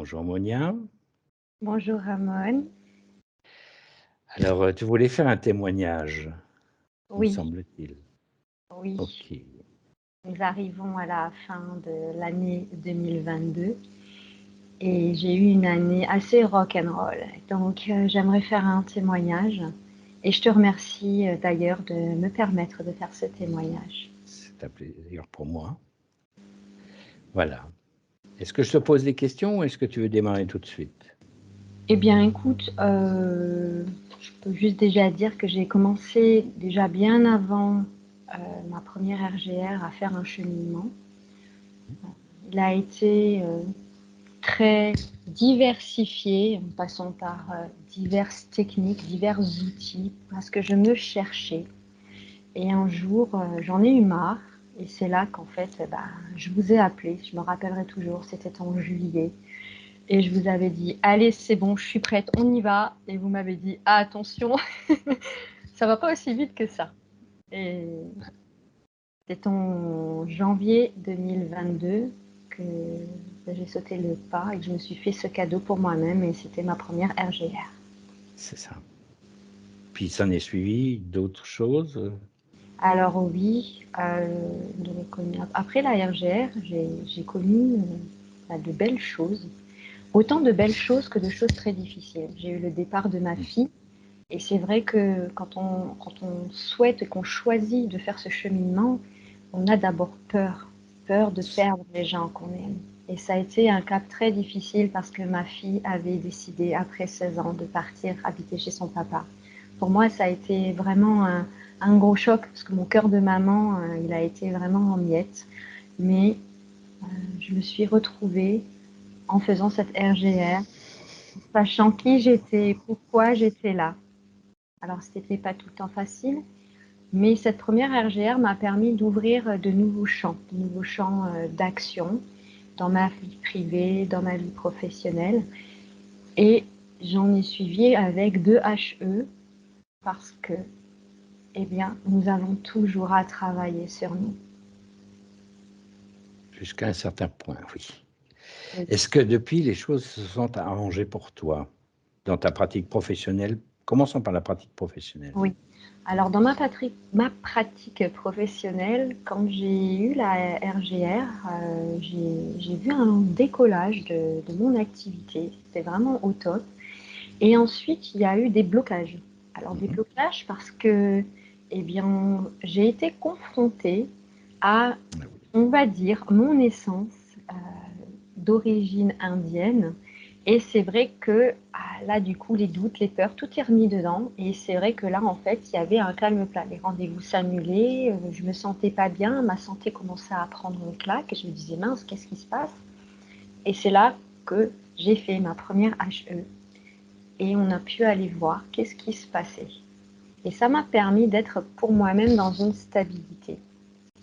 Bonjour Monia. Bonjour Ramon. Alors, tu voulais faire un témoignage, me Oui, semble-t-il. oui, Ok. nous arrivons à la fin de l'année 2022 et j'ai eu une année assez rock'n'roll. Donc, j'aimerais faire un témoignage et je te remercie d'ailleurs de me permettre de faire ce témoignage. C'est un plaisir pour moi. Voilà. Est-ce que je te pose des questions ou est-ce que tu veux démarrer tout de suite? Eh bien, écoute, je peux juste déjà dire que j'ai commencé déjà bien avant ma première RGR à faire un cheminement. Il a été très diversifié, en passant par diverses techniques, divers outils, parce que je me cherchais. Et un jour, j'en ai eu marre, et c'est là qu'en fait, je vous ai appelé, je me rappellerai toujours, c'était en juillet, et je vous avais dit, allez, c'est bon, je suis prête, on y va, et vous m'avez dit, ah, attention, ça va pas aussi vite que ça. Et c'est en janvier 2022 que j'ai sauté le pas et que je me suis fait ce cadeau pour moi-même et c'était ma première RGR. C'est ça. Puis, ça en est suivi d'autres choses? Alors oui, après la RGR, j'ai connu de belles choses, autant de belles choses que de choses très difficiles. J'ai eu le départ de ma fille et c'est vrai que quand on souhaite et qu'on choisit de faire ce cheminement, on a d'abord peur de perdre les gens qu'on aime. Et ça a été un cap très difficile parce que ma fille avait décidé, après 16 ans, de partir habiter chez son papa. Pour moi, ça a été vraiment un gros choc parce que mon cœur de maman, il a été vraiment en miettes. Mais je me suis retrouvée en faisant cette RGR, sachant qui j'étais, pourquoi j'étais là. Alors, ce n'était pas tout le temps facile, mais cette première RGR m'a permis d'ouvrir de nouveaux champs d'action dans ma vie privée, dans ma vie professionnelle. Et j'en ai suivi avec 2 HE parce que, eh bien, nous avons toujours à travailler sur nous. Jusqu'à un certain point, oui. Oui. Est-ce que depuis, les choses se sont arrangées pour toi dans ta pratique professionnelle? Commençons par la pratique professionnelle. Oui. Alors, dans ma pratique professionnelle, quand j'ai eu la RGR, j'ai vu un décollage de mon activité. C'était vraiment au top. Et ensuite, il y a eu des blocages. Alors, des blocages parce que, eh bien, j'ai été confrontée à, on va dire, mon essence d'origine indienne. Et c'est vrai que là, du coup, les doutes, les peurs, tout est remis dedans. Et c'est vrai que là, en fait, il y avait un calme plat. Les rendez-vous s'annulaient, je me sentais pas bien, ma santé commençait à prendre une claque. Et je me disais, mince, qu'est-ce qui se passe? Et c'est là que j'ai fait ma première HE. Et on a pu aller voir qu'est-ce qui se passait. Et ça m'a permis d'être pour moi-même dans une stabilité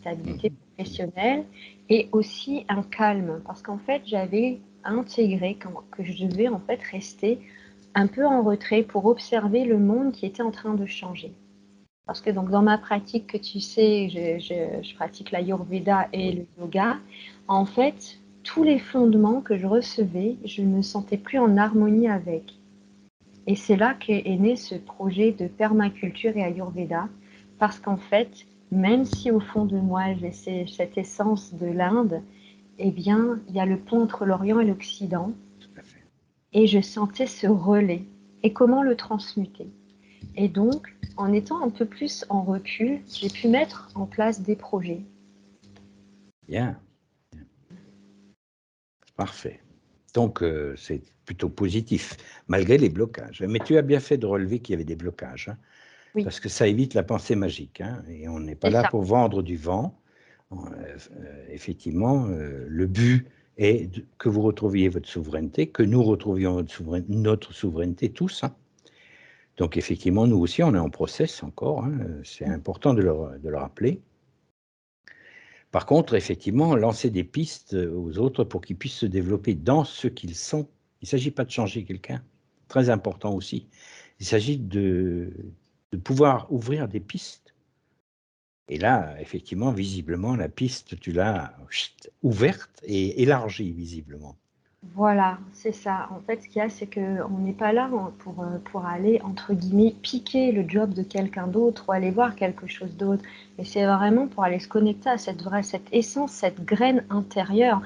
professionnelle et aussi un calme. Parce qu'en fait, j'avais intégré que je devais en fait rester un peu en retrait pour observer le monde qui était en train de changer. Parce que donc dans ma pratique, que tu sais, je pratique l'Ayurveda et le yoga. En fait, tous les fondements que je recevais, je ne me sentais plus en harmonie avec. Et c'est là qu'est né ce projet de permaculture et Ayurveda, parce qu'en fait, même si au fond de moi j'ai cette essence de l'Inde, eh bien, il y a le pont entre l'Orient et l'Occident, Tout à fait. et je sentais ce relais. Et comment le transmuter? Et donc, en étant un peu plus en recul, j'ai pu mettre en place des projets. Bien. Parfait. Donc, c'est plutôt positif, malgré les blocages. Mais tu as bien fait de relever qu'il y avait des blocages, hein, Oui, parce que ça évite la pensée magique, hein, et on n'est pas c'est là ça. pour vendre du vent. Effectivement, le but est que vous retrouviez votre souveraineté, que nous retrouvions notre souveraineté tous, hein. Donc, effectivement, nous aussi, on est en process encore, hein, c'est important de le rappeler. Par contre, effectivement, lancer des pistes aux autres pour qu'ils puissent se développer dans ce qu'ils sont. Il ne s'agit pas de changer quelqu'un, très important aussi. Il s'agit de pouvoir ouvrir des pistes. Et là, effectivement, visiblement, la piste, tu l'as ouverte et élargie, visiblement. Voilà, c'est ça. En fait, ce qu'il y a, c'est qu'on n'est pas là pour aller, entre guillemets, piquer le job de quelqu'un d'autre ou aller voir quelque chose d'autre. Mais c'est vraiment pour aller se connecter à cette essence, cette graine intérieure,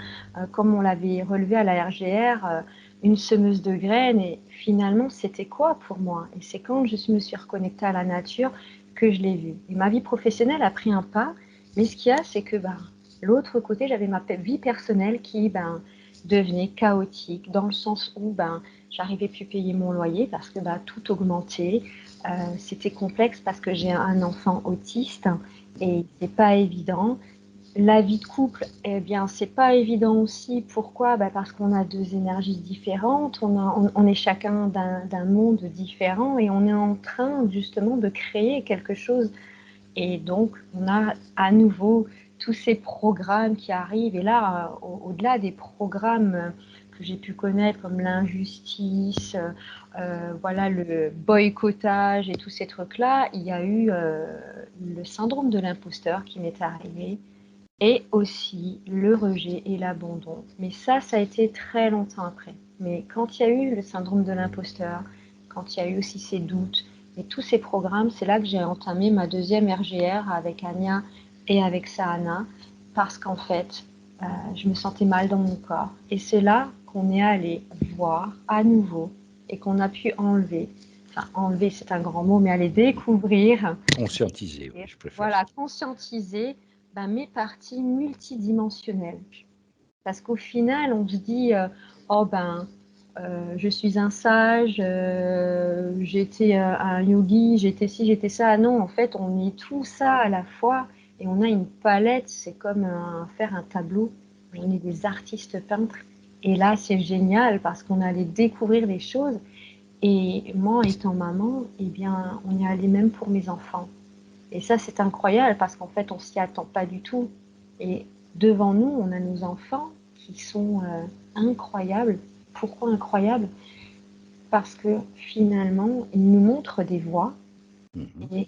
comme on l'avait relevé à la RGR, une semeuse de graines. Et finalement, c'était quoi pour moi? Et c'est quand je me suis reconnectée à la nature que je l'ai vu. Et ma vie professionnelle a pris un pas. Mais ce qu'il y a, c'est que l'autre côté, j'avais ma vie personnelle qui devenait chaotique dans le sens où j'arrivais plus à payer mon loyer parce que tout augmentait. C'était complexe parce que j'ai un enfant autiste et c'est pas évident. La vie de couple, eh bien, c'est pas évident aussi. Pourquoi? Parce qu'on a deux énergies différentes, on est chacun d'un monde différent et on est en train justement de créer quelque chose. Et donc, on a à nouveau tous ces programmes qui arrivent. Et là, au-delà des programmes que j'ai pu connaître comme l'injustice, voilà, le boycottage et tous ces trucs-là, il y a eu le syndrome de l'imposteur qui m'est arrivé et aussi le rejet et l'abandon. Mais ça a été très longtemps après. Mais quand il y a eu le syndrome de l'imposteur, quand il y a eu aussi ces doutes et tous ces programmes, c'est là que j'ai entamé ma deuxième RGR avec Anya et avec Sahana, parce qu'en fait, je me sentais mal dans mon corps. Et c'est là qu'on est allé voir à nouveau et qu'on a pu enlever. Enfin, enlever, c'est un grand mot, mais aller découvrir. Conscientiser, oui, je préfère ça. Voilà, conscientiser mes parties multidimensionnelles. Parce qu'au final, on se dit, oh je suis un sage, j'étais un yogi, j'étais ci, j'étais ça. Non, en fait, on est tout ça à la fois et on a une palette, c'est comme faire un tableau. On est des artistes peintres. Et là, c'est génial parce qu'on allait découvrir des choses. Et moi, étant maman, eh bien, on y allait même pour mes enfants. Et ça, c'est incroyable parce qu'en fait, on s'y attend pas du tout. Et devant nous, on a nos enfants qui sont incroyables. Pourquoi incroyables? Parce que finalement, ils nous montrent des voies et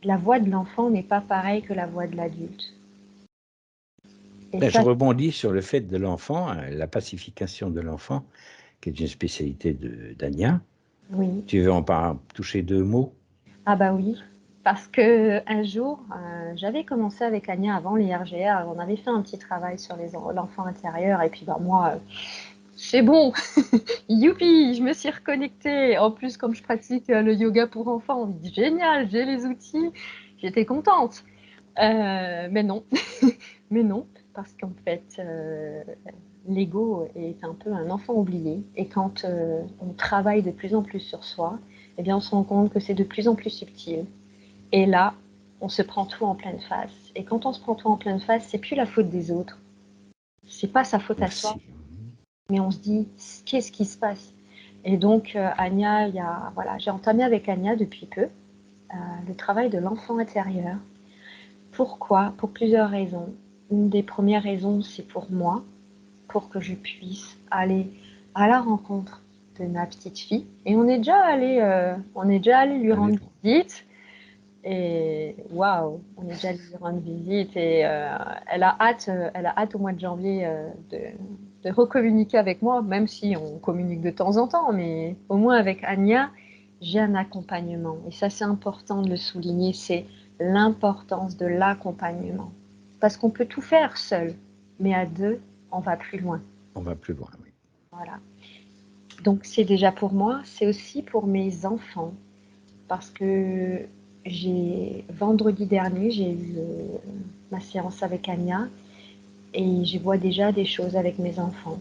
la voix de l'enfant n'est pas pareille que la voix de l'adulte. Et Je ça, rebondis sur le fait de l'enfant, la pacification de l'enfant, qui est une spécialité d'Ania. oui. Tu veux en toucher deux mots? Ah bah oui. Parce que un jour, j'avais commencé avec Anya avant les RGR, on avait fait un petit travail sur l'enfant intérieur et puis moi, c'est bon, youpi, je me suis reconnectée. En plus, comme je pratique le yoga pour enfants, génial, j'ai les outils, j'étais contente. Mais non, mais non, parce qu'en fait, l'ego est un peu un enfant oublié. Et quand on travaille de plus en plus sur soi, eh bien, on se rend compte que c'est de plus en plus subtil. Et là, on se prend tout en pleine face. Et quand on se prend tout en pleine face, c'est plus la faute des autres. C'est pas sa faute à soi, Merci. mais on se dit qu'est-ce qui se passe? Et donc Anya, voilà, j'ai entamé avec Anya depuis peu le travail de l'enfant intérieur. Pourquoi? Pour plusieurs raisons. Une des premières raisons, c'est pour moi, pour que je puisse aller à la rencontre de ma petite fille. Et on est déjà allé lui Allez, rendre visite. Et waouh, on est déjà allé lui rendre visite et elle a hâte au mois de janvier de recommuniquer avec moi, même si on communique de temps en temps, mais au moins avec Anya, j'ai un accompagnement. Et ça, c'est important de le souligner, c'est l'importance de l'accompagnement. Parce qu'on peut tout faire seul, mais à deux, on va plus loin. on va plus loin, oui. Voilà. Donc c'est déjà pour moi, c'est aussi pour mes enfants parce que vendredi dernier, j'ai eu ma séance avec Anya et je vois déjà des choses avec mes enfants.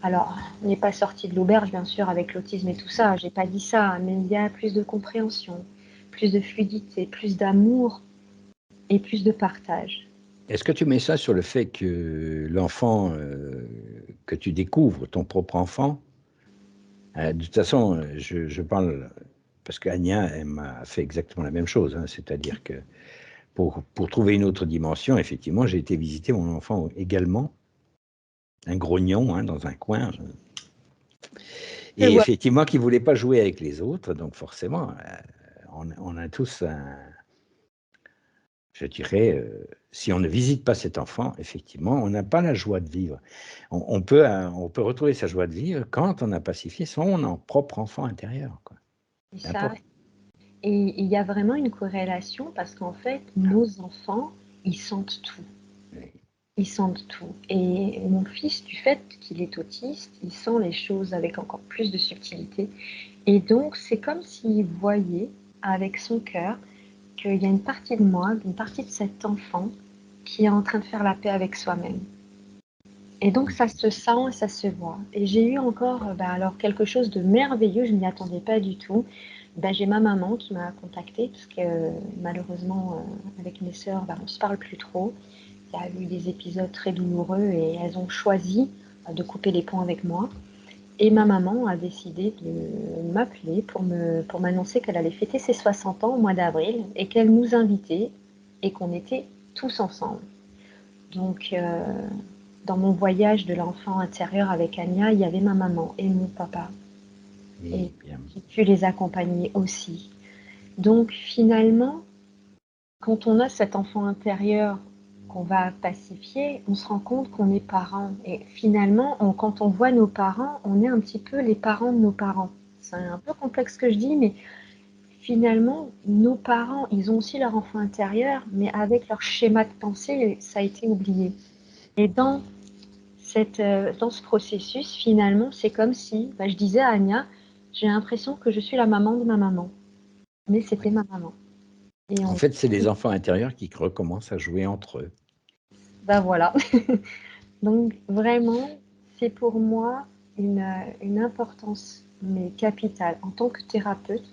Alors, on n'est pas sorti de l'auberge, bien sûr, avec l'autisme et tout ça, j'ai pas dit ça, mais il y a plus de compréhension, plus de fluidité, plus d'amour et plus de partage. Est-ce que tu mets ça sur le fait que l'enfant que tu découvres, ton propre enfant, de toute façon, je parle parce qu'Ania, elle m'a fait exactement la même chose, hein, c'est-à-dire que pour trouver une autre dimension, effectivement, j'ai été visiter mon enfant également, un grognon hein, dans un coin, Et et voilà. effectivement, qui ne voulait pas jouer avec les autres, donc forcément, on a tous un, je dirais, si on ne visite pas cet enfant, effectivement, on n'a pas la joie de vivre. On peut retrouver sa joie de vivre quand on a pacifié son propre enfant intérieur, quoi. Et C'est ça, important. et il y a vraiment une corrélation parce qu'en fait, nos enfants, ils sentent tout. Oui. Ils sentent tout. Et mon fils, du fait qu'il est autiste, il sent les choses avec encore plus de subtilité. Et donc, c'est comme s'il voyait avec son cœur qu'il y a une partie de moi, une partie de cet enfant qui est en train de faire la paix avec soi-même. Et donc, ça se sent et ça se voit. Et j'ai eu encore alors quelque chose de merveilleux, je ne m'y attendais pas du tout. J'ai ma maman qui m'a contactée parce que malheureusement, avec mes sœurs, on ne se parle plus trop. Il y a eu des épisodes très douloureux et elles ont choisi de couper les ponts avec moi. Et ma maman a décidé de m'appeler pour m'annoncer qu'elle allait fêter ses 60 ans au mois d'avril et qu'elle nous invitait et qu'on était tous ensemble. Donc, dans mon voyage de l'enfant intérieur avec Anya, il y avait ma maman et mon papa. Et Oui, bien. j'ai pu les accompagner aussi. Donc, finalement, quand on a cet enfant intérieur qu'on va pacifier, on se rend compte qu'on est parents. Et finalement, quand on voit nos parents, on est un petit peu les parents de nos parents. C'est un peu complexe ce que je dis, mais finalement, nos parents, ils ont aussi leur enfant intérieur, mais avec leur schéma de pensée, ça a été oublié. Et dans ce processus, finalement, c'est comme si, je disais à Anya, j'ai l'impression que je suis la maman de ma maman. Mais c'était Oui. ma maman. Et En fait, c'est les enfants intérieurs qui recommencent à jouer entre eux. voilà. Donc vraiment, c'est pour moi une importance mais capitale en tant que thérapeute,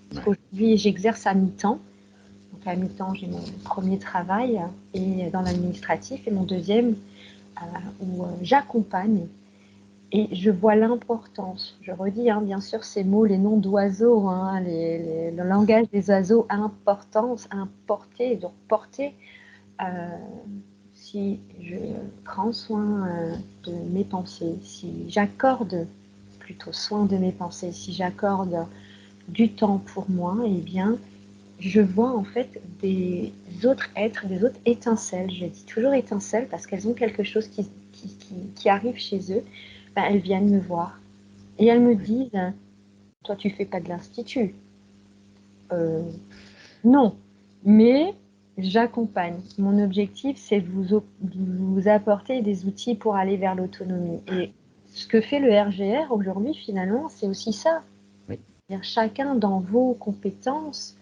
parce Ouais. qu'aujourd'hui j'exerce à mi-temps. Donc à mi-temps, j'ai mon premier travail et dans l'administratif et mon deuxième où j'accompagne et je vois l'importance. Je redis, bien sûr, ces mots, les noms d'oiseaux, le langage des oiseaux, importance, importer, donc porter. Euh, si je prends soin de mes pensées, si j'accorde plutôt soin de mes pensées, si j'accorde du temps pour moi, eh bien, je vois en fait des autres êtres, des autres étincelles. Je dis toujours étincelles parce qu'elles ont quelque chose qui arrive chez eux. Elles viennent me voir et elles me disent, toi tu fais pas de l'institut. Non, mais j'accompagne. Mon objectif, c'est de vous apporter des outils pour aller vers l'autonomie. Et ce que fait le RGR aujourd'hui, finalement, c'est aussi ça. Oui. Chacun dans vos compétences,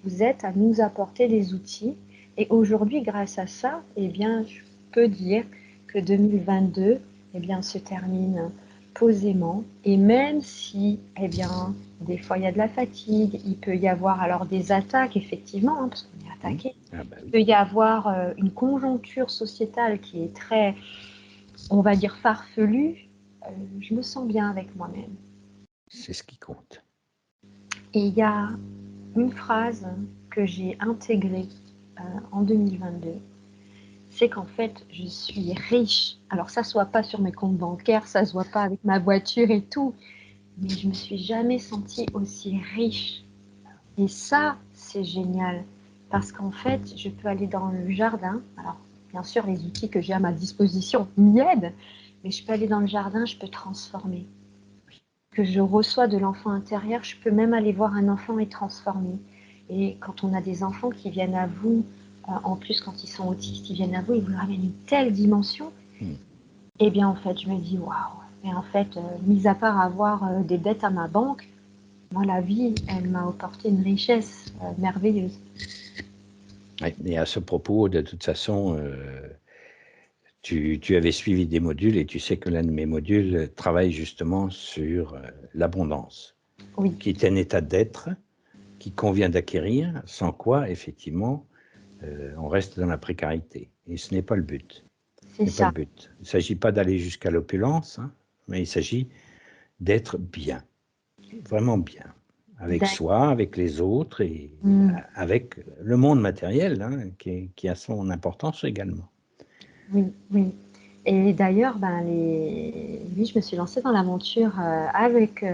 vous êtes à nous apporter des outils. Et aujourd'hui, grâce à ça, eh bien, je peux dire que 2022 se termine posément. Et même si, des fois, il y a de la fatigue, il peut y avoir alors des attaques, effectivement, parce qu'on est attaqué. Ah bah Il oui, peut y avoir une conjoncture sociétale qui est très, on va dire, farfelue. Je me sens bien avec moi-même. c'est ce qui compte. Et il y a une phrase que j'ai intégrée en 2022, c'est qu'en fait, je suis riche. Alors, ça ne se voit pas sur mes comptes bancaires, ça ne se voit pas avec ma voiture et tout, mais je me suis jamais sentie aussi riche. Et ça, c'est génial, parce qu'en fait, je peux aller dans le jardin. Alors, bien sûr, les outils que j'ai à ma disposition m'y aident, mais je peux aller dans le jardin, je peux transformer. Que je reçois de l'enfant intérieur, je peux même aller voir un enfant et transformer. Et quand on a des enfants qui viennent à vous, en plus quand ils sont autistes, ils viennent à vous, ils vous ramènent une telle dimension, eh bien en fait je me dis waouh. Et en fait, mis à part avoir des dettes à ma banque, moi la vie, elle m'a apporté une richesse merveilleuse. Ouais, et à ce propos, de toute façon, tu avais suivi des modules et tu sais que l'un de mes modules travaille justement sur l'abondance, Oui, qui est un état d'être qui convient d'acquérir, sans quoi, effectivement, on reste dans la précarité. Et ce n'est pas le but. Ce c'est n'est pas le ça. but. Il ne s'agit pas d'aller jusqu'à l'opulence, mais il s'agit d'être bien, vraiment bien, avec soi, avec les autres et Mm. avec le monde matériel, qui a son importance également. Oui, oui. Et d'ailleurs, oui, je me suis lancée dans l'aventure avec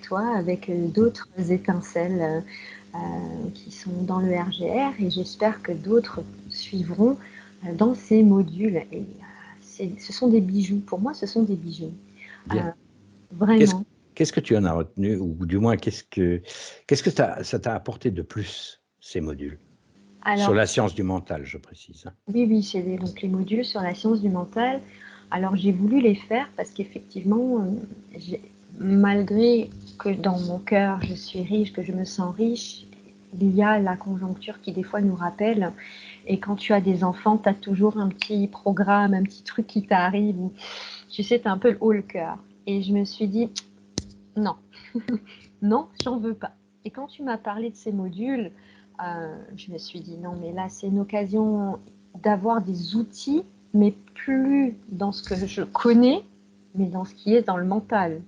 toi, avec d'autres étincelles qui sont dans le RGR et j'espère que d'autres suivront dans ces modules. Et ce sont des bijoux. Pour moi, ce sont des bijoux. Vraiment. Qu'est-ce que tu en as retenu, ou du moins, qu'est-ce que ça t'a apporté de plus, ces modules? Alors, sur la science du mental, je précise. Oui, c'est donc les modules sur la science du mental. Alors, j'ai voulu les faire parce qu'effectivement, malgré que dans mon cœur, je suis riche, que je me sens riche, il y a la conjoncture qui, des fois, nous rappelle. Et quand tu as des enfants, tu as toujours un petit programme, un petit truc qui t'arrive. Tu sais, tu as un peu le haut le cœur. Et je me suis dit, non, non, j'en veux pas. Et quand tu m'as parlé de ces modules, je me suis dit, non, mais là, c'est une occasion d'avoir des outils, mais plus dans ce que je connais, mais dans ce qui est dans le mental.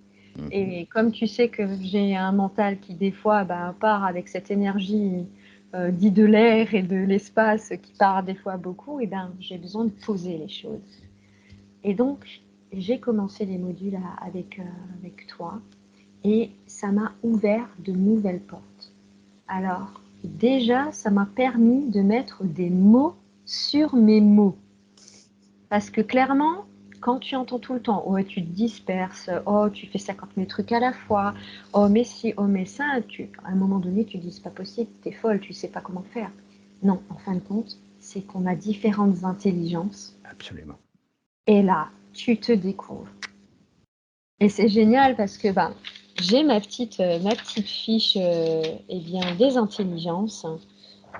Et comme tu sais que j'ai un mental qui, des fois, part avec cette énergie dite de l'air et de l'espace qui part des fois beaucoup, et j'ai besoin de poser les choses. Et donc, j'ai commencé les modules avec toi. Et ça m'a ouvert de nouvelles portes. Alors, déjà, ça m'a permis de mettre des mots sur mes mots. Parce que clairement, quand tu entends tout le temps, oh, tu te disperses, oh, tu fais 50 000 trucs à la fois, oh, mais si, oh, mais ça, à un moment donné, tu te dis, c'est pas possible, t'es folle, tu sais pas comment faire. Non, en fin de compte, c'est qu'on a différentes intelligences. Absolument. Et là, tu te découvres. Et c'est génial parce que j'ai ma petite fiche des intelligences.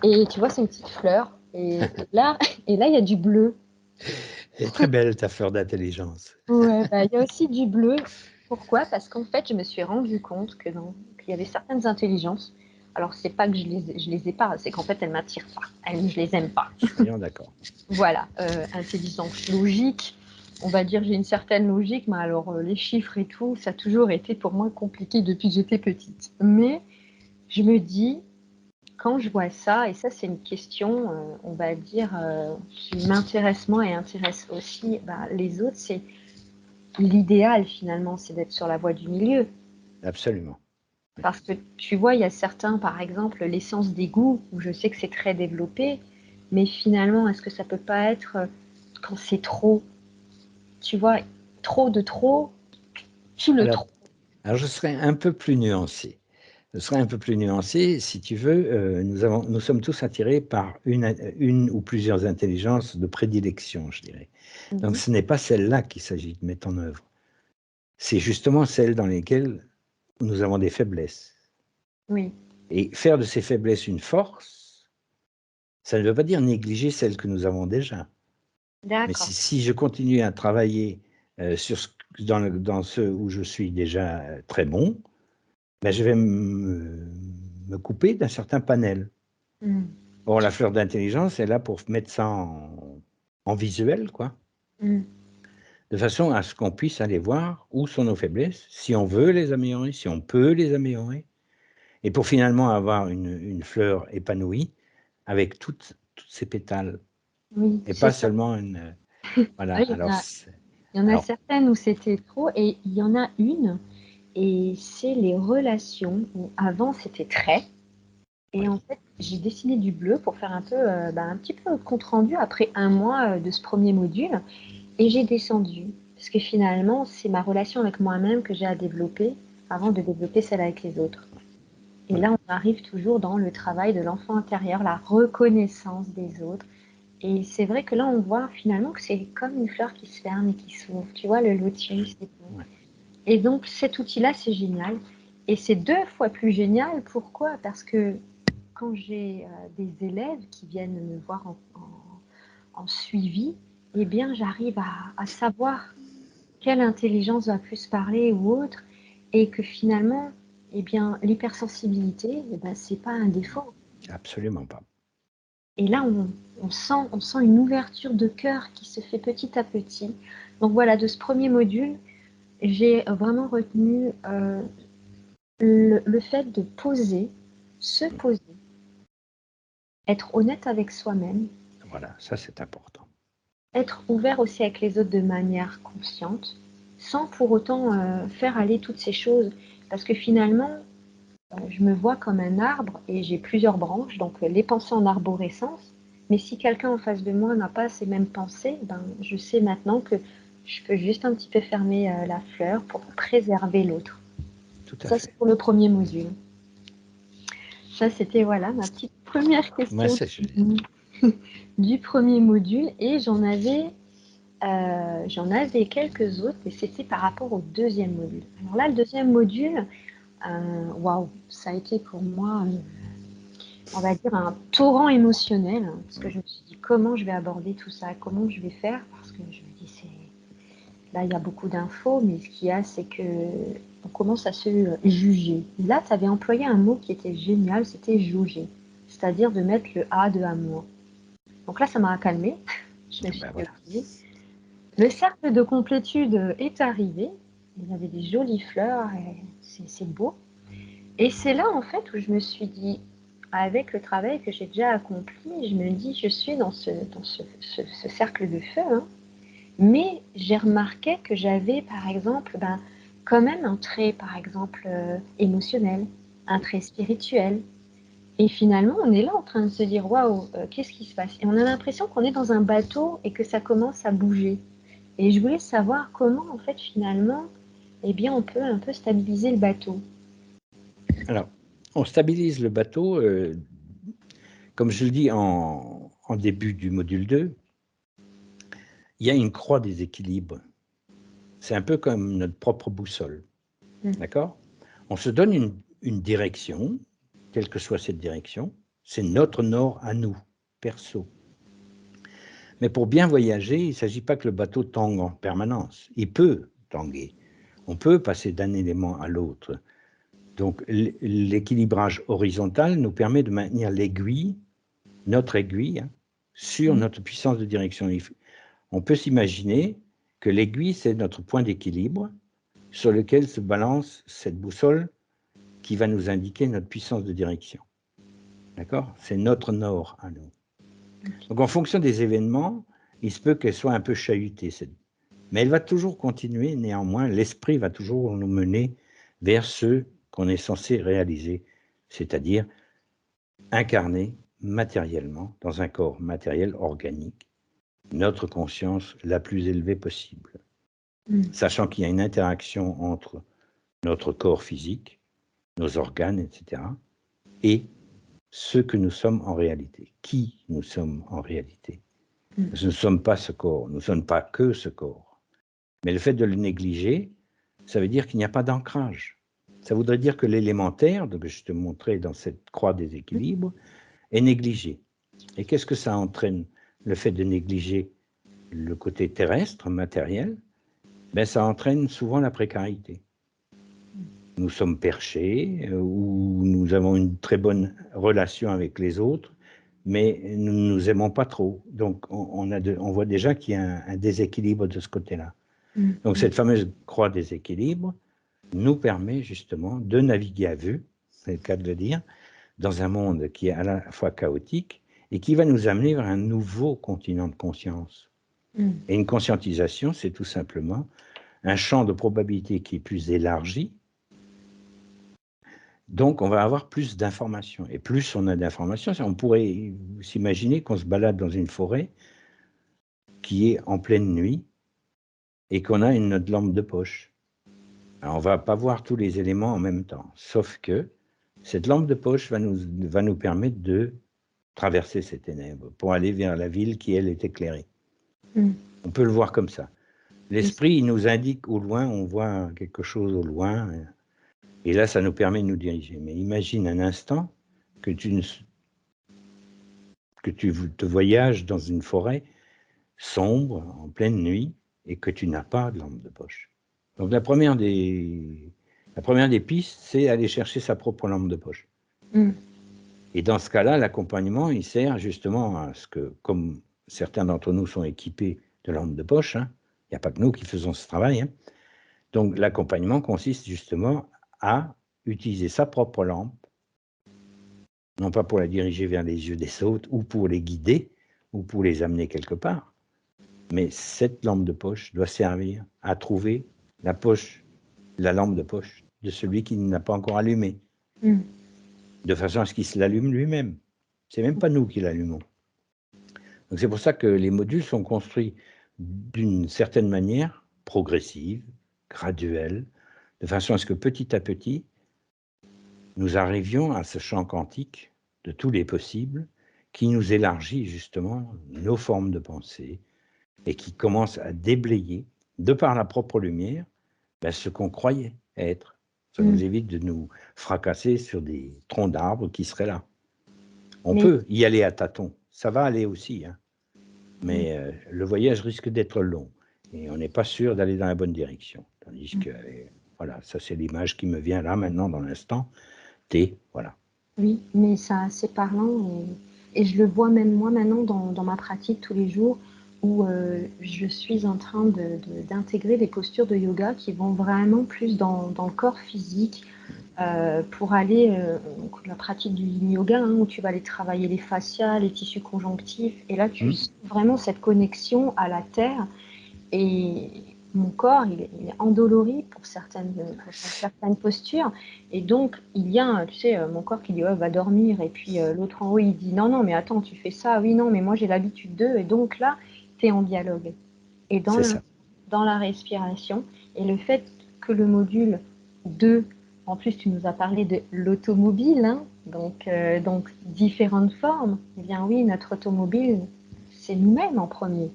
Et tu vois, c'est une petite fleur. Et là, il y a du bleu. Elle est très belle, ta fleur d'intelligence. Ouais, il y a aussi du bleu. Pourquoi? Parce qu'en fait, je me suis rendu compte qu'il y avait certaines intelligences. Alors, c'est pas que je les ai pas, c'est qu'en fait, elles m'attirent pas. Je les aime pas. Soyons d'accord. Voilà, intelligence logique. On va dire j'ai une certaine logique, mais alors les chiffres et tout, ça a toujours été pour moi compliqué depuis que j'étais petite. Mais je me dis, quand je vois ça, et ça c'est une question, on va dire, qui m'intéresse moi et intéresse aussi les autres, c'est l'idéal finalement, c'est d'être sur la voie du milieu. Absolument. Parce que tu vois, il y a certains, par exemple, l'essence des goûts, où je sais que c'est très développé, mais finalement, est-ce que ça peut pas être quand c'est trop? Tu vois, trop de trop, tout le trop. Alors, je serais un peu plus nuancé. Si tu veux, nous sommes tous attirés par une ou plusieurs intelligences de prédilection, je dirais. Donc, ce n'est pas celle-là qu'il s'agit de mettre en œuvre. C'est justement celles dans lesquelles nous avons des faiblesses. Oui. Et faire de ces faiblesses une force, ça ne veut pas dire négliger celles que nous avons déjà. Mais D'accord. si je continue à travailler dans ce où je suis déjà très bon, je vais me couper d'un certain panel. Or, la fleur d'intelligence est là pour mettre ça en visuel, quoi. De façon à ce qu'on puisse aller voir où sont nos faiblesses, si on veut les améliorer, si on peut les améliorer, et pour finalement avoir une fleur épanouie avec toutes ses pétales, Oui, et c'est pas ça. seulement une, voilà. Oui, Alors, il y en a certaines où c'était trop, et il y en a une, et c'est les relations où avant c'était très. Et en fait, j'ai dessiné du bleu pour faire un peu, un petit peu compte rendu après un mois de ce premier module. Et j'ai descendu. Parce que finalement, c'est ma relation avec moi-même que j'ai à développer avant de développer celle avec les autres. Et là, on arrive toujours dans le travail de l'enfant intérieur, la reconnaissance des autres. Et c'est vrai que là, on voit finalement que c'est comme une fleur qui se ferme et qui s'ouvre. Tu vois, le lotus et tout. Ouais. Et donc, cet outil-là, c'est génial. Et c'est 2 fois plus génial. Pourquoi? Parce que quand j'ai des élèves qui viennent me voir en suivi, eh bien, j'arrive à savoir quelle intelligence va plus parler ou autre, et que finalement, eh bien, l'hypersensibilité, c'est pas un défaut. Absolument pas. Et là, on sent une ouverture de cœur qui se fait petit à petit. Donc voilà, de ce premier module, j'ai vraiment retenu le fait de se poser, être honnête avec soi-même, Voilà, ça c'est important. être ouvert aussi avec les autres de manière consciente, sans pour autant faire aller toutes ces choses. Parce que finalement, je me vois comme un arbre et j'ai plusieurs branches, donc les pensées en arborescence, Mais si quelqu'un en face de moi n'a pas ces mêmes pensées, ben, je sais maintenant que je peux juste un petit peu fermer la fleur pour préserver l'autre. Tout à Ça, c'est fait. pour le premier module. Ça, c'était voilà ma petite première Ouais, question c'est joli. du premier module. Et j'en avais quelques autres, et c'était par rapport au deuxième module. Alors là, le deuxième module, waouh, ça a été pour moi, on va dire, un torrent émotionnel, hein, parce que je me suis dit comment je vais aborder tout ça, comment je vais faire, parce que je me dis, là, il y a beaucoup d'infos, mais ce qu'il y a, c'est que on commence à se juger. Là, tu avais employé un mot qui était génial, c'était juger, c'est-à-dire de mettre le A de amour. Donc là, ça m'a calmée. Je me suis Ben dit, voilà. ok. Le cercle de complétude est arrivé. Il y avait des jolies fleurs, et c'est beau. Et c'est là, en fait, où je me suis dit, avec le travail que j'ai déjà accompli, je me dis, je suis dans ce cercle de feu, hein, mais j'ai remarqué que j'avais, par exemple, ben, quand même un trait, par exemple, émotionnel, un trait spirituel. Et finalement, on est là en train de se dire, waouh, qu'est-ce qui se passe? Et on a l'impression qu'on est dans un bateau et que ça commence à bouger. Et je voulais savoir comment, en fait, finalement, eh bien, on peut un peu stabiliser le bateau. Alors, on stabilise le bateau, comme je le dis en début du module 2, il y a une croix des équilibres. C'est un peu comme notre propre boussole. D'accord? On se donne une direction, quelle que soit cette direction, c'est notre nord à nous, perso. Mais pour bien voyager, il ne s'agit pas que le bateau tangue en permanence. Il peut tanguer. On peut passer d'un élément à l'autre. Donc l'équilibrage horizontal nous permet de maintenir l'aiguille, notre aiguille, hein, sur notre puissance de direction. On peut s'imaginer que l'aiguille, c'est notre point d'équilibre sur lequel se balance cette boussole qui va nous indiquer notre puissance de direction. D'accord? C'est notre nord à nous. Donc en fonction des événements, il se peut qu'elle soit un peu chahutée, mais elle va toujours continuer, néanmoins, l'esprit va toujours nous mener vers ce qu'on est censé réaliser, c'est-à-dire incarner matériellement, dans un corps matériel organique, notre conscience la plus élevée possible, sachant qu'il y a une interaction entre notre corps physique, nos organes, etc., et ce que nous sommes en réalité, qui nous sommes en réalité. Nous ne sommes pas ce corps, nous ne sommes pas que ce corps. Mais le fait de le négliger, ça veut dire qu'il n'y a pas d'ancrage. Ça voudrait dire que l'élémentaire, que je te montrais dans cette croix des équilibres, est négligé. Et qu'est-ce que ça entraîne, le fait de négliger le côté terrestre, matériel? Ben, ça entraîne souvent la précarité. Nous sommes perchés, ou nous avons une très bonne relation avec les autres, mais nous ne nous aimons pas trop. Donc, on voit déjà qu'il y a un déséquilibre de ce côté-là. Donc, cette fameuse croix des équilibres nous permet justement de naviguer à vue, c'est le cas de le dire, dans un monde qui est à la fois chaotique et qui va nous amener vers un nouveau continent de conscience. Et une conscientisation, c'est tout simplement un champ de probabilité qui est plus élargi. Donc, on va avoir plus d'informations. Et plus on a d'informations, on pourrait s'imaginer qu'on se balade dans une forêt qui est en pleine nuit et qu'on a notre lampe de poche. Alors, on ne va pas voir tous les éléments en même temps, sauf que cette lampe de poche va nous permettre de traverser ces ténèbres pour aller vers la ville qui, elle, est éclairée. On peut le voir comme ça. L'esprit, il nous indique au loin, on voit quelque chose au loin, et là, ça nous permet de nous diriger. Mais imagine un instant que tu te voyages dans une forêt sombre, en pleine nuit, et que tu n'as pas de lampe de poche. Donc la première des pistes, c'est aller chercher sa propre lampe de poche. Et dans ce cas-là, l'accompagnement, il sert justement à ce que, comme certains d'entre nous sont équipés de lampes de poche, il n'y a pas que nous qui faisons ce travail, donc l'accompagnement consiste justement à utiliser sa propre lampe, non pas pour la diriger vers les yeux des autres, ou pour les guider, ou pour les amener quelque part, mais cette lampe de poche doit servir à trouver la lampe de poche de celui qui ne l'a pas encore allumée, de façon à ce qu'il se l'allume lui-même. C'est même pas nous qui l'allumons. Donc c'est pour ça que les modules sont construits d'une certaine manière, progressive, graduelle, de façon à ce que petit à petit, nous arrivions à ce champ quantique de tous les possibles qui nous élargit justement nos formes de pensée et qui commence à déblayer, de par la propre lumière, ce qu'on croyait être. Ça nous évite de nous fracasser sur des troncs d'arbres qui seraient là. On peut y aller à tâtons, ça va aller aussi, hein. Mais le voyage risque d'être long et on n'est pas sûr d'aller dans la bonne direction. Tandis que, voilà, ça c'est l'image qui me vient là maintenant dans l'instant, voilà. Oui, mais c'est parlant et je le vois même moi maintenant dans ma pratique tous les jours où je suis en train d'intégrer des postures de yoga qui vont vraiment plus dans le corps physique pour aller, donc la pratique du yin yoga, hein, où tu vas aller travailler les fascias, les tissus conjonctifs, et là tu sens vraiment cette connexion à la terre, et mon corps il est endolori pour certaines postures, et donc il y a, tu sais, mon corps qui dit va dormir, et puis l'autre en haut il dit non mais attends, tu fais ça, oui non mais moi j'ai l'habitude de, et donc là tu es en dialogue. Et dans la respiration, et le fait que le module 2, en plus tu nous as parlé de l'automobile, hein, donc différentes formes, eh bien oui, notre automobile, c'est nous-mêmes en premier.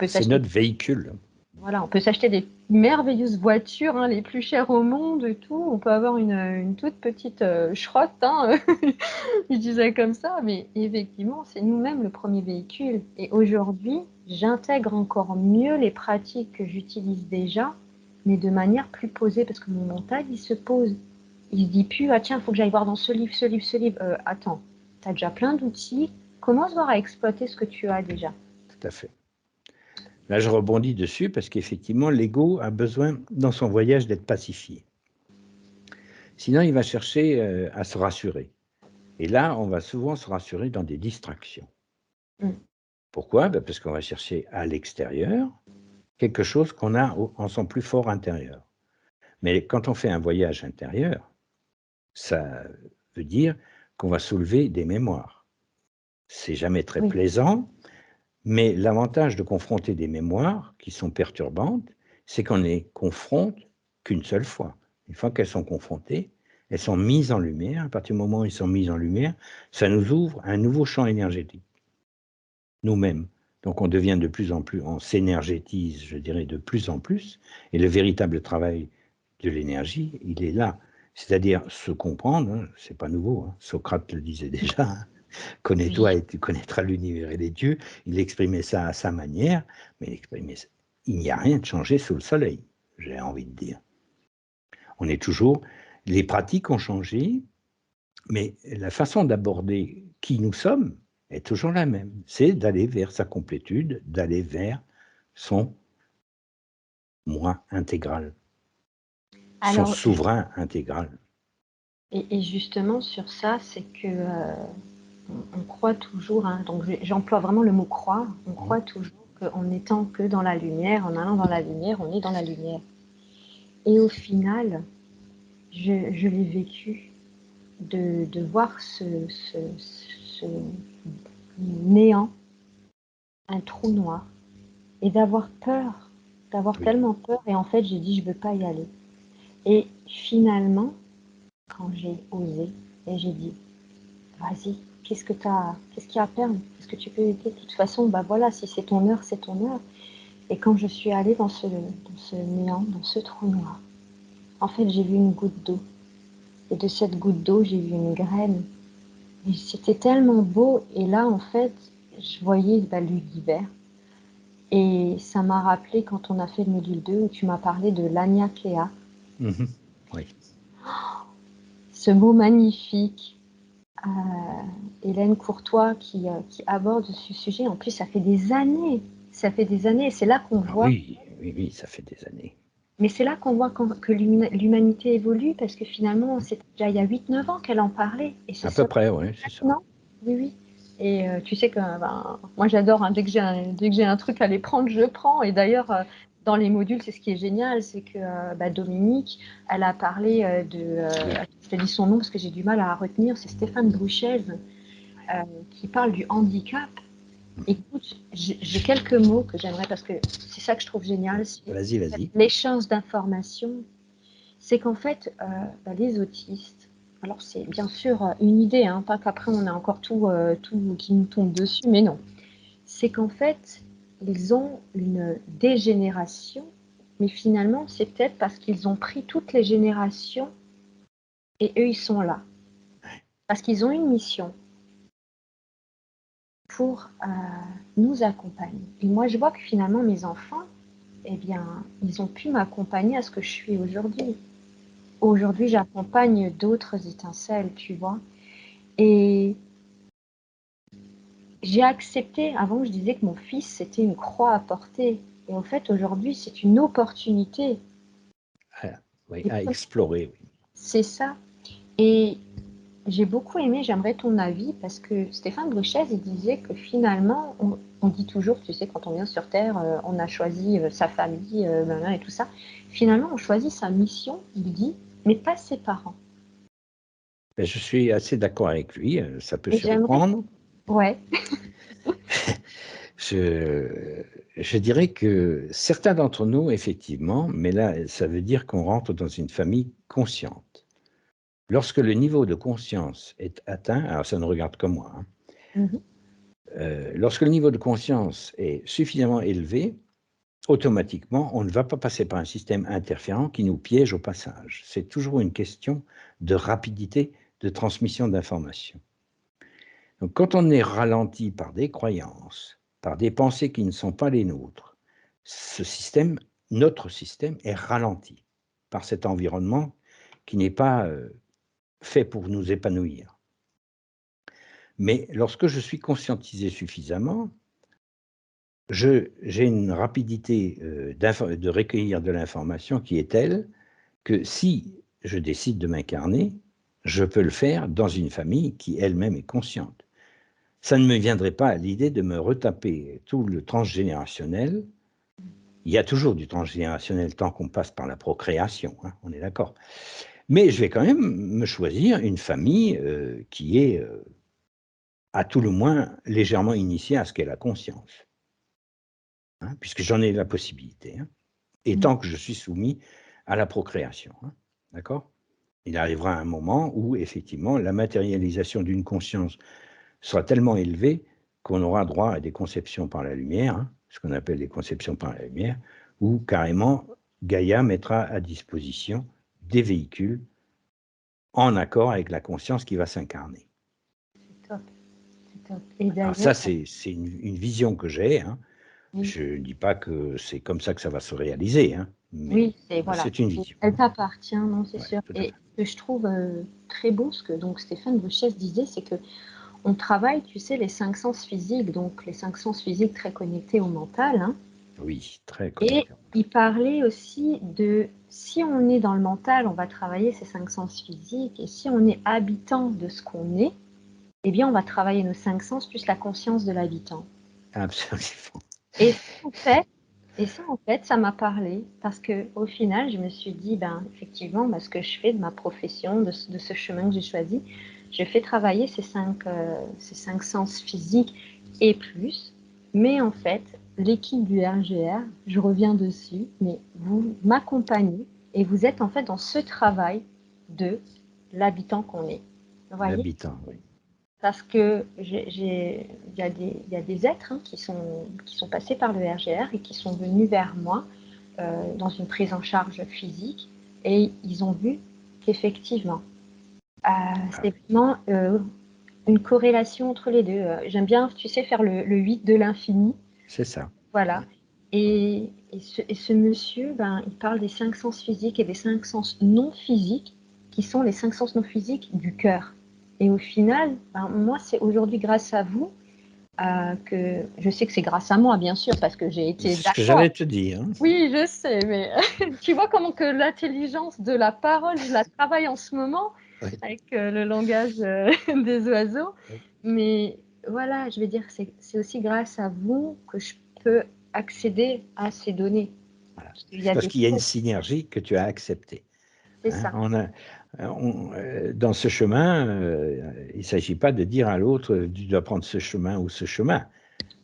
C'est notre véhicule. Voilà, on peut s'acheter des merveilleuses voitures, hein, les plus chères au monde et tout. On peut avoir une toute petite schrotte, hein, je disais comme ça, mais effectivement, c'est nous-mêmes le premier véhicule. Et aujourd'hui, j'intègre encore mieux les pratiques que j'utilise déjà, mais de manière plus posée, parce que mon mental, il se pose. Il se dit plus, ah tiens, il faut que j'aille voir dans ce livre, ce livre, ce livre. Attends, tu as déjà plein d'outils, commence voir à exploiter ce que tu as déjà. Tout à fait. Là, je rebondis dessus parce qu'effectivement, l'ego a besoin, dans son voyage, d'être pacifié. Sinon, il va chercher à se rassurer. Et là, on va souvent se rassurer dans des distractions. Pourquoi ? Parce qu'on va chercher à l'extérieur quelque chose qu'on a en son plus fort intérieur. Mais quand on fait un voyage intérieur, ça veut dire qu'on va soulever des mémoires. C'est jamais très plaisant, mais l'avantage de confronter des mémoires qui sont perturbantes, c'est qu'on les confronte qu'une seule fois. Une fois qu'elles sont confrontées, elles sont mises en lumière. À partir du moment où elles sont mises en lumière, ça nous ouvre un nouveau champ énergétique, nous-mêmes. Donc on devient de plus en plus, on s'énergétise, je dirais, de plus en plus, et le véritable travail de l'énergie, il est là. C'est-à-dire se comprendre, hein, c'est pas nouveau, hein, Socrate le disait déjà, hein, connais-toi et tu connaîtras l'univers et les dieux. Il exprimait ça à sa manière, mais il n'y a rien de changé sous le soleil, j'ai envie de dire. On est toujours, les pratiques ont changé, mais la façon d'aborder qui nous sommes est toujours la même. C'est d'aller vers sa complétude, d'aller vers son moi intégral, son souverain intégral. Et justement sur ça, c'est que on croit toujours, hein, donc j'emploie vraiment le mot croire, on croit toujours qu'en étant que dans la lumière, en allant dans la lumière, on est dans la lumière. Et au final, je l'ai vécu, de voir ce néant, un trou noir, et d'avoir peur, tellement peur, et en fait j'ai dit je veux pas y aller. Et finalement, quand j'ai osé, et j'ai dit vas-y, qu'est-ce qu'il y a à perdre? Qu'est-ce que tu peux aider? De toute façon, voilà, si c'est ton heure, c'est ton heure. Et quand je suis allée dans ce néant, dans ce trou noir, en fait, j'ai vu une goutte d'eau. Et de cette goutte d'eau, j'ai vu une graine. Et c'était tellement beau. Et là, en fait, je voyais l'univers. Et ça m'a rappelé quand on a fait le module 2, où tu m'as parlé de l'Anya Kea. Oui. Ce mot magnifique. Hélène Courtois qui aborde ce sujet. En plus, ça fait des années. Et c'est là qu'on voit. Oui, ça fait des années. Mais c'est là qu'on voit que l'humanité évolue, parce que finalement, c'est déjà il y a 8-9 ans qu'elle en parlait. Et à peu près, oui, c'est ça. Non, oui. Et tu sais que moi, j'adore, hein, dès que j'ai un truc à les prendre, je prends. Et d'ailleurs, dans les modules, c'est ce qui est génial, c'est que Dominique, elle a parlé je te dis son nom parce que j'ai du mal à retenir, c'est Stéphane Bruchez, qui parle du handicap. Écoute, j'ai quelques mots que j'aimerais, parce que c'est ça que je trouve génial, c'est Vas-y, vas-y. l'échange d'informations. C'est qu'en fait, les autistes, alors c'est bien sûr une idée, hein, pas qu'après on a encore tout qui nous tombe dessus, mais non. C'est qu'en fait, ils ont une dégénération, mais finalement, c'est peut-être parce qu'ils ont pris toutes les générations et eux, ils sont là. Parce qu'ils ont une mission pour nous accompagner. Et moi, je vois que finalement, mes enfants, eh bien, ils ont pu m'accompagner à ce que je suis aujourd'hui. Aujourd'hui, j'accompagne d'autres étincelles, tu vois. Et j'ai accepté, avant, je disais que mon fils, c'était une croix à porter. Et en fait, aujourd'hui, c'est une opportunité. Oui, à explorer. Oui. C'est ça. Et j'ai beaucoup aimé, j'aimerais ton avis, parce que Stéphane Bruchez, il disait que finalement, on dit toujours, tu sais, quand on vient sur Terre, on a choisi sa famille, et tout ça. Finalement, on choisit sa mission, il dit, mais pas ses parents. Ben, je suis assez d'accord avec lui, ça peut Et j'aimerais, surprendre. ouais, Je dirais que certains d'entre nous, effectivement, mais là, ça veut dire qu'on rentre dans une famille consciente. Lorsque le niveau de conscience est atteint, alors ça ne regarde que moi, hein, mhm, lorsque le niveau de conscience est suffisamment élevé, automatiquement, on ne va pas passer par un système interférent qui nous piège au passage. C'est toujours une question de rapidité de transmission d'informations. Donc, quand on est ralenti par des croyances, par des pensées qui ne sont pas les nôtres, ce système, notre système, est ralenti par cet environnement qui n'est pas fait pour nous épanouir. Mais lorsque je suis conscientisé suffisamment, j'ai une rapidité de recueillir de l'information qui est telle que si je décide de m'incarner, je peux le faire dans une famille qui elle-même est consciente. Ça ne me viendrait pas à l'idée de me retaper tout le transgénérationnel. Il y a toujours du transgénérationnel tant qu'on passe par la procréation, hein, on est d'accord. Mais je vais quand même me choisir une famille qui est, à tout le moins, légèrement initiée à ce qu'est la conscience, hein, puisque j'en ai la possibilité, hein, et tant que je suis soumis à la procréation, hein, d'accord. Il arrivera un moment où, effectivement, la matérialisation d'une conscience sera tellement élevée qu'on aura droit à des conceptions par la lumière, hein, ce qu'on appelle des conceptions par la lumière, où carrément Gaïa mettra à disposition des véhicules en accord avec la conscience qui va s'incarner. c'est top, c'est top. Et Alors ça, d'ailleurs, c'est une vision que j'ai, hein. oui, Je ne dis pas que c'est comme ça que ça va se réaliser, hein, mais oui, c'est voilà, c'est une vision. elle t'appartient, non, c'est Ouais, sûr. tout à Et fait. ce que je trouve très beau, ce que donc Stéphane Bruchez disait, c'est que on travaille, tu sais, les cinq sens physiques, donc les cinq sens physiques très connectés au mental, hein. Oui, très Et connecté. il parlait aussi de, si on est dans le mental, on va travailler ces cinq sens physiques, et si on est habitant de ce qu'on est, eh bien, on va travailler nos cinq sens plus la conscience de l'habitant. Absolument. Et ça, en fait, ça m'a parlé parce que au final, je me suis dit, ben, effectivement, ce que je fais de ma profession, de ce chemin que j'ai choisi, je fais travailler ces cinq sens physiques et plus. Mais en fait, l'équipe du RGR, je reviens dessus, mais vous m'accompagnez et vous êtes en fait dans ce travail de l'habitant qu'on est. Vous voyez? L'habitant, oui. Parce que il y a des êtres, hein, qui sont passés par le RGR et qui sont venus vers moi dans une prise en charge physique et ils ont vu qu'effectivement, Ah c'est oui, vraiment une corrélation entre les deux. J'aime bien, tu sais, faire le 8 de l'infini. c'est ça. Voilà. Oui. Et ce monsieur, ben, il parle des cinq sens physiques et des cinq sens non physiques, qui sont les cinq sens non physiques du cœur. Et au final, ben, moi, c'est aujourd'hui grâce à vous que je sais que c'est grâce à moi, bien sûr, parce que j'ai été C'est ce que d'accord. j'allais te dire, hein. Oui, je sais, mais tu vois comment que l'intelligence de la parole, je la travaille en ce moment Oui, avec le langage des oiseaux. oui. Mais voilà, je vais dire, c'est aussi grâce à vous que je peux accéder à ces données. Voilà. Parce qu'il y C'est a parce des qu'il y a une choses, synergie que tu as acceptée, c'est hein. ça. Dans ce chemin, il ne s'agit pas de dire à l'autre: «Tu dois prendre ce chemin ou ce chemin».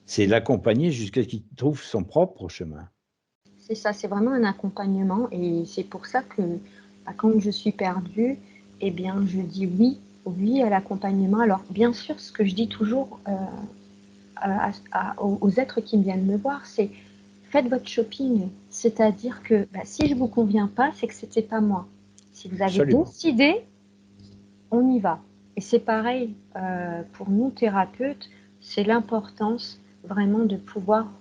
C'est l'accompagner jusqu'à ce qu'il trouve son propre chemin. C'est ça, c'est vraiment un accompagnement et c'est pour ça que quand je suis perdue, eh bien, je dis oui à l'accompagnement. Alors, bien sûr, ce que je dis toujours aux êtres qui viennent me voir, c'est faites votre shopping. C'est-à-dire que si je ne vous conviens pas, c'est que ce n'était pas moi. Si vous avez décidé, on y va. Et c'est pareil pour nous, thérapeutes, c'est l'importance vraiment de pouvoir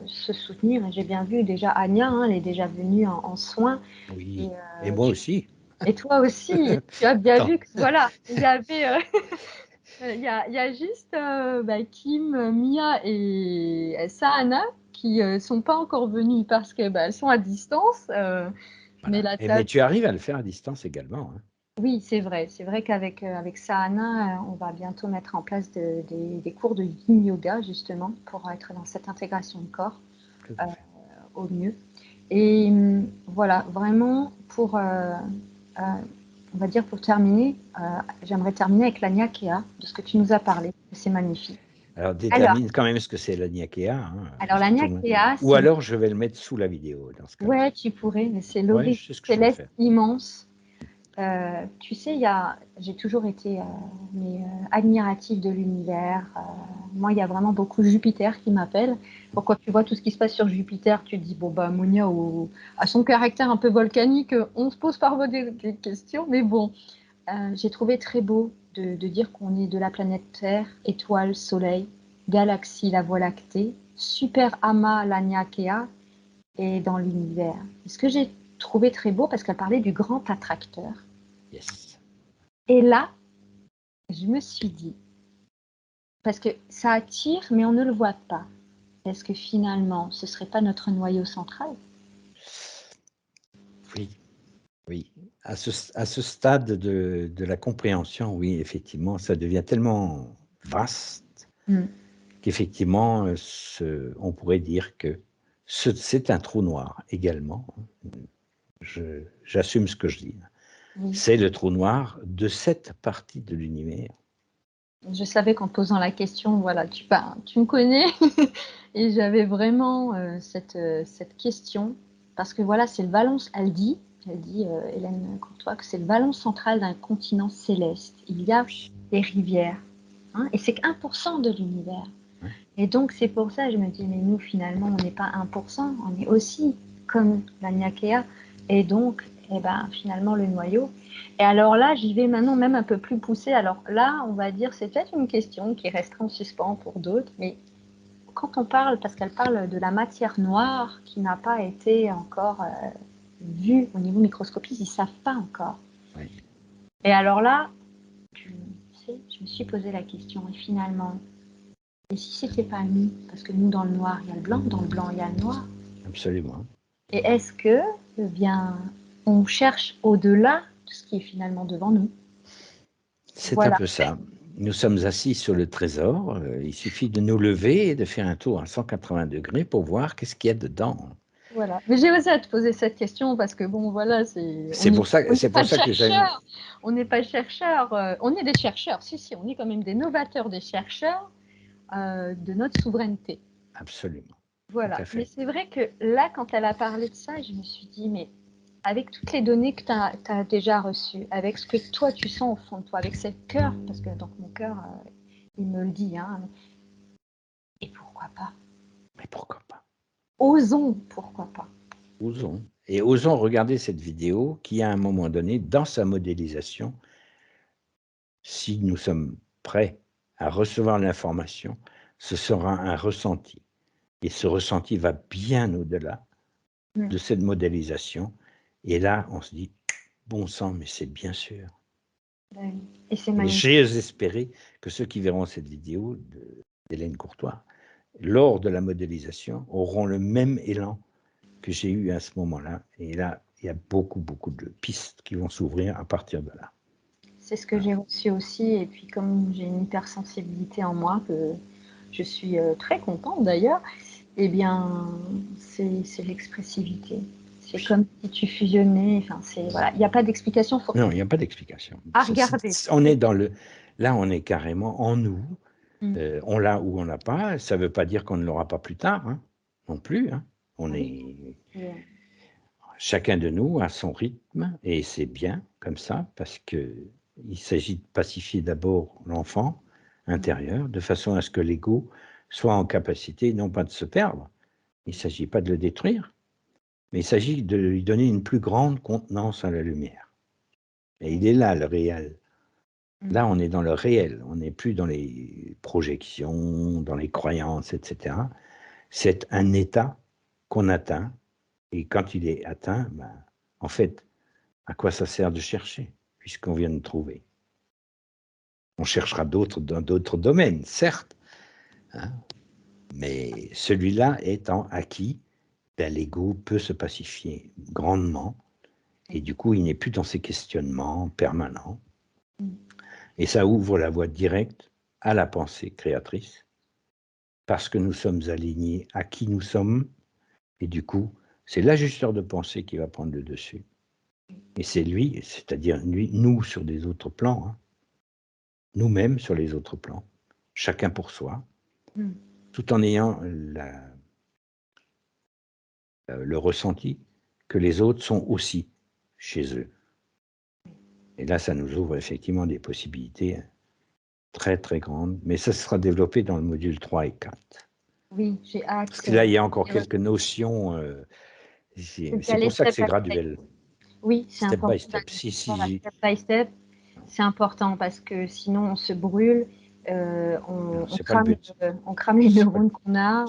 se soutenir. Et j'ai bien vu déjà Anya, elle est déjà venue en soins. Oui, et moi aussi. Et toi aussi, tu as bien vu que voilà, il y avait, il y a juste Kim, Mia et Sahana qui sont pas encore venues parce que elles sont à distance. Mais la Mais tu arrives à le faire à distance également. Hein. Oui, c'est vrai. C'est vrai qu'avec avec Sahana, on va bientôt mettre en place des cours de yin yoga justement pour être dans cette intégration de corps au mieux. Et voilà, vraiment pour on va dire pour terminer, j'aimerais terminer avec l'Anya Kea, de ce que tu nous as parlé. C'est magnifique. Alors, détermine quand même ce que c'est l'Anya Kea. Hein, alors, l'Anya Kea, ou alors, je vais le mettre sous la vidéo dans ce cas. Ouais, tu pourrais, mais c'est l'horizon céleste immense. Tu sais, j'ai toujours été admirative de l'univers. Moi, il y a vraiment beaucoup Jupiter qui m'appelle. Pourquoi tu vois tout ce qui se passe sur Jupiter, tu te dis, Monia, à son caractère un peu volcanique, on se pose parfois des questions. Mais bon, j'ai trouvé très beau de dire qu'on est de la planète Terre, étoile, soleil, galaxie, la Voie lactée, super amas, l'Anya Kea, et dans l'univers. Ce que j'ai trouvé très beau, parce qu'elle parlait du grand attracteur. Yes. Et là, je me suis dit, parce que ça attire, mais on ne le voit pas. Est-ce que finalement, ce ne serait pas notre noyau central? Oui. À ce stade de la compréhension, oui, effectivement, ça devient tellement vaste qu'effectivement, on pourrait dire que c'est un trou noir également. J'assume ce que je dis. Oui. C'est le trou noir de cette partie de l'univers. Je savais qu'en posant la question, voilà, tu me connais, et j'avais vraiment cette question, parce que voilà, c'est le vallon, elle dit Hélène Courtois, que c'est le vallon central d'un continent céleste. Il y a des rivières, hein, et c'est que 1% de l'univers. Ouais. Et donc, c'est pour ça, je me dis, mais nous, finalement, on n'est pas 1%, on est aussi comme l'Anya Kea, et donc, finalement, le noyau. Et alors là, j'y vais maintenant même un peu plus poussé. Alors là, on va dire, c'est peut-être une question qui restera en suspens pour d'autres, mais quand on parle, parce qu'elle parle de la matière noire qui n'a pas été encore vue au niveau microscopique, ils ne savent pas encore. Oui. Et alors là, tu sais, je me suis posé la question, et finalement, et si c'était pas nous? Parce que nous, dans le noir, il y a le blanc, dans le blanc, il y a le noir. Absolument. Et est-ce que, on cherche au-delà de ce qui est finalement devant nous? C'est un peu ça. Nous sommes assis sur le trésor. Il suffit de nous lever et de faire un tour à 180 degrés pour voir qu'est-ce qu'il y a dedans. Voilà. Mais j'ai osé te poser cette question parce que voilà, c'est pour ça que j'aime. On n'est pas chercheurs. On est des chercheurs. Si, on est quand même des novateurs, des chercheurs de notre souveraineté. Absolument. Voilà. Mais c'est vrai que là, quand elle a parlé de ça, je me suis dit, mais avec toutes les données que tu as déjà reçues, avec ce que toi tu sens au fond de toi, avec ce cœur, parce que donc mon cœur, il me le dit, hein, et pourquoi pas? Mais pourquoi pas? Osons, pourquoi pas? Osons. Et osons regarder cette vidéo qui, à un moment donné, dans sa modélisation, si nous sommes prêts à recevoir l'information, ce sera un ressenti. Et ce ressenti va bien au-delà de cette modélisation. Et là, on se dit, bon sang, mais c'est bien sûr. Et c'est magnifique. J'ai espéré que ceux qui verront cette vidéo d'Hélène Courtois, lors de la modélisation, auront le même élan que j'ai eu à ce moment-là. Et là, il y a beaucoup, beaucoup de pistes qui vont s'ouvrir à partir de là. C'est ce que j'ai reçu aussi. Et puis, comme j'ai une hypersensibilité en moi, que je suis très contente d'ailleurs, eh bien, c'est l'expressivité. C'est comme si tu fusionnais. Enfin, voilà. Il n'y a pas d'explication. Non, il n'y a pas d'explication. À regarder. On est dans le... Là, on est carrément en nous. On l'a ou on l'a pas. Ça ne veut pas dire qu'on ne l'aura pas plus tard, hein, non plus. Hein. On est chacun de nous a son rythme et c'est bien comme ça parce que il s'agit de pacifier d'abord l'enfant intérieur de façon à ce que l'ego soit en capacité non pas de se perdre. Il ne s'agit pas de le détruire, mais il s'agit de lui donner une plus grande contenance à la lumière. Et il est là le réel. Là, on est dans le réel, on n'est plus dans les projections, dans les croyances, etc. C'est un état qu'on atteint, et quand il est atteint, ben, en fait, à quoi ça sert de chercher, puisqu'on vient de trouver? On cherchera d'autres dans d'autres domaines, certes, hein, mais celui-là étant acquis, ben, l'ego peut se pacifier grandement, et du coup, il n'est plus dans ces questionnements permanents. Et ça ouvre la voie directe à la pensée créatrice, parce que nous sommes alignés à qui nous sommes, et du coup, c'est l'ajusteur de pensée qui va prendre le dessus. Et c'est lui, c'est-à-dire lui, nous sur des autres plans, hein, nous-mêmes sur les autres plans, chacun pour soi, tout en ayant le ressenti que les autres sont aussi chez eux. Et là, ça nous ouvre effectivement des possibilités très, très grandes, mais ça sera développé dans le module 3 et 4. Oui, j'ai hâte. Parce que là, il y a encore quelques notions, c'est pour ça que c'est graduel. Oui, c'est Step by important. step. Step by step, c'est important parce que sinon on se brûle, on crame les neurones qu'on a,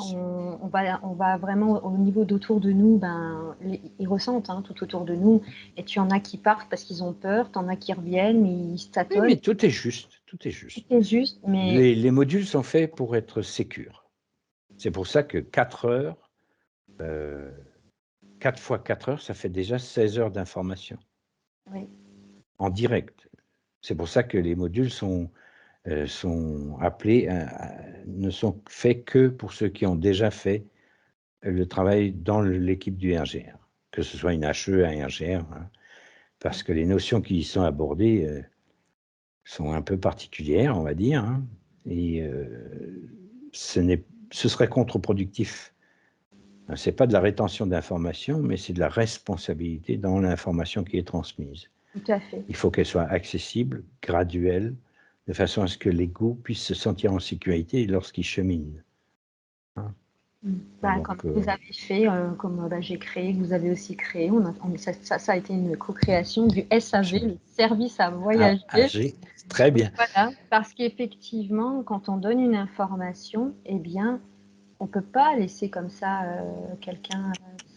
on va vraiment au niveau d'autour de nous, ben, ils ressentent hein, tout autour de nous. Et tu en as qui partent parce qu'ils ont peur, tu en as qui reviennent, mais ils se tâtonnent. Oui, mais tout est juste, tout est juste. Tout est juste, mais... Les modules sont faits pour être sécures. C'est pour ça que 4 heures, 4 fois 4 heures, ça fait déjà 16 heures d'information. Oui. En direct. C'est pour ça que les modules sont appelés, ne sont faits que pour ceux qui ont déjà fait le travail dans l'équipe du RGR, que ce soit une HE, un RGR, hein, parce que les notions qui y sont abordées sont un peu particulières, on va dire, hein, et ce serait contre-productif. Ce n'est pas de la rétention d'informations, mais c'est de la responsabilité dans l'information qui est transmise. Tout à fait. Il faut qu'elle soit accessible, graduelle, de façon à ce que l'ego puisse se sentir en sécurité lorsqu'il chemine. Hein. Donc, comme vous avez fait, comme j'ai créé, que vous avez aussi créé, ça a été une co-création du SAV, le service à voyager. Très bien. Voilà, parce qu'effectivement, quand on donne une information, eh bien, on ne peut pas laisser comme ça quelqu'un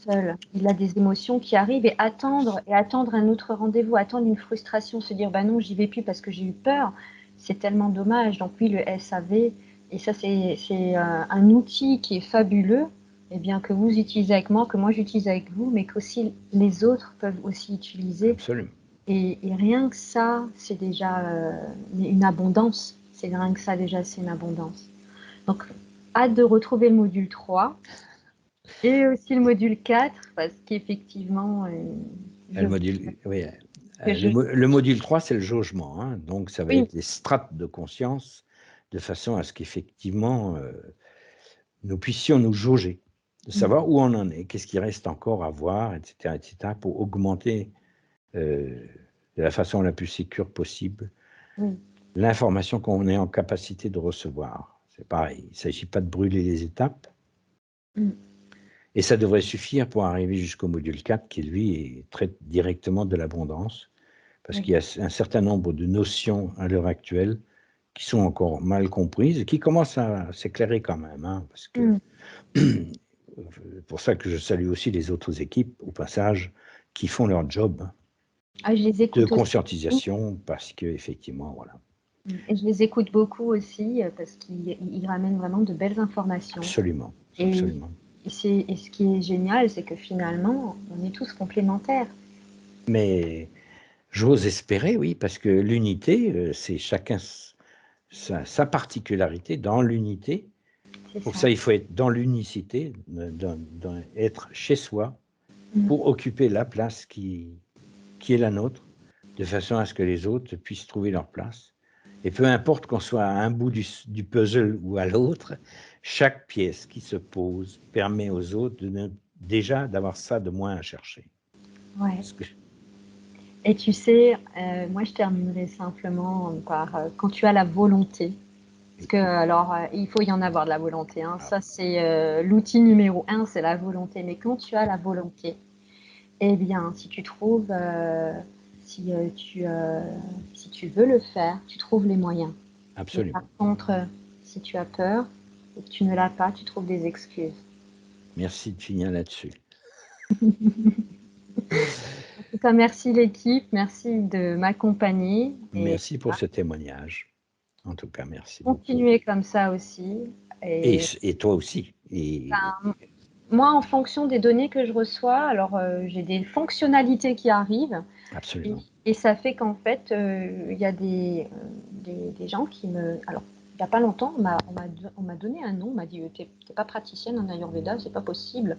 seul. Il a des émotions qui arrivent et attendre un autre rendez-vous, attendre une frustration, se dire bah non, j'y vais plus parce que j'ai eu peur, c'est tellement dommage. Donc oui, le SAV, et ça c'est un outil qui est fabuleux, eh bien, que vous utilisez avec moi, que moi j'utilise avec vous, mais qu'aussi les autres peuvent aussi utiliser. Absolument. Et rien que ça, c'est déjà une abondance. C'est rien que ça déjà, c'est une abondance. Donc, hâte de retrouver le module 3 et aussi le module 4 parce qu'effectivement, Le module 3, c'est le jaugement. Hein, donc, ça va être les strates de conscience de façon à ce qu'effectivement, nous puissions nous jauger, de savoir où on en est, qu'est-ce qui reste encore à voir, etc., pour augmenter de la façon la plus sécure possible l'information qu'on est en capacité de recevoir. C'est pareil, il ne s'agit pas de brûler les étapes. Et ça devrait suffire pour arriver jusqu'au module 4 qui, lui, traite directement de l'abondance, parce qu'il y a un certain nombre de notions à l'heure actuelle qui sont encore mal comprises et qui commencent à s'éclairer quand même. Hein, parce que pour ça que je salue aussi les autres équipes, au passage, qui font leur job de conscientisation, parce qu'effectivement, voilà. Et je les écoute beaucoup aussi, parce qu'ils ramènent vraiment de belles informations. Absolument, absolument. Et ce qui est génial, c'est que finalement, on est tous complémentaires. Mais j'ose espérer, oui, parce que l'unité, c'est chacun sa particularité dans l'unité. Pour ça, il faut être dans l'unicité, être chez soi, pour occuper la place qui est la nôtre, de façon à ce que les autres puissent trouver leur place Et peu importe qu'on soit à un bout du puzzle ou à l'autre, chaque pièce qui se pose permet aux autres déjà d'avoir ça de moins à chercher. Ouais. Que... Et tu sais, moi je terminerai simplement par quand tu as la volonté, parce que alors il faut y en avoir de la volonté, hein. Ça c'est l'outil numéro 1, c'est la volonté. Mais quand tu as la volonté, eh bien si tu trouves, si tu veux le faire, tu trouves les moyens. Mais par Absolument. contre, si tu as peur et que tu ne l'as pas, tu trouves des excuses. Merci de finir là-dessus. En tout cas, merci l'équipe, merci de m'accompagner. Merci pour ce témoignage. En tout cas, merci beaucoup. Continuer comme ça aussi. Et toi aussi. Ben, moi, en fonction des données que je reçois, alors j'ai des fonctionnalités qui arrivent. Absolument. Et ça fait qu'en fait, il y a des gens qui me... Alors, il n'y a pas longtemps, on m'a donné un nom, on m'a dit, t'es pas praticienne en Ayurveda, c'est pas possible.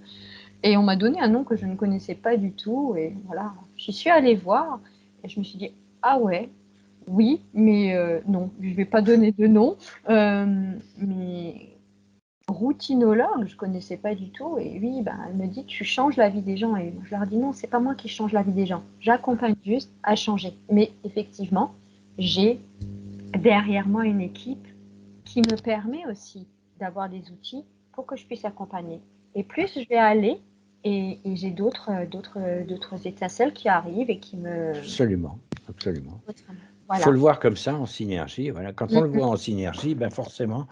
Et on m'a donné un nom que je ne connaissais pas du tout. Et voilà, j'y suis allée voir et je me suis dit, ah ouais, oui, mais non, je ne vais pas donner de nom. Mais routinologue, je ne connaissais pas du tout. Et oui, ben, elle me dit, tu changes la vie des gens. Et je leur dis, non, c'est pas moi qui change la vie des gens. J'accompagne juste à changer. Mais effectivement, j'ai derrière moi une équipe qui me permet aussi d'avoir des outils pour que je puisse accompagner. Et plus je vais aller, et j'ai d'autres étincelles qui arrivent et qui me... Absolument. Absolument. Il Voilà. faut le voir comme ça, en synergie. Voilà. Quand on le voit en synergie, ben forcément,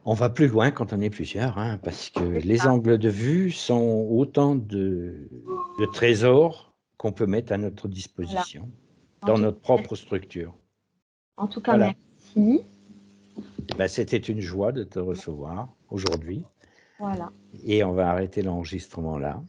on va plus loin quand on est plusieurs, hein, parce que les angles de vue sont autant de trésors qu'on peut mettre à notre disposition dans notre propre structure. En tout cas, voilà. Merci. Ben, c'était une joie de te recevoir aujourd'hui. Voilà. Et on va arrêter l'enregistrement là.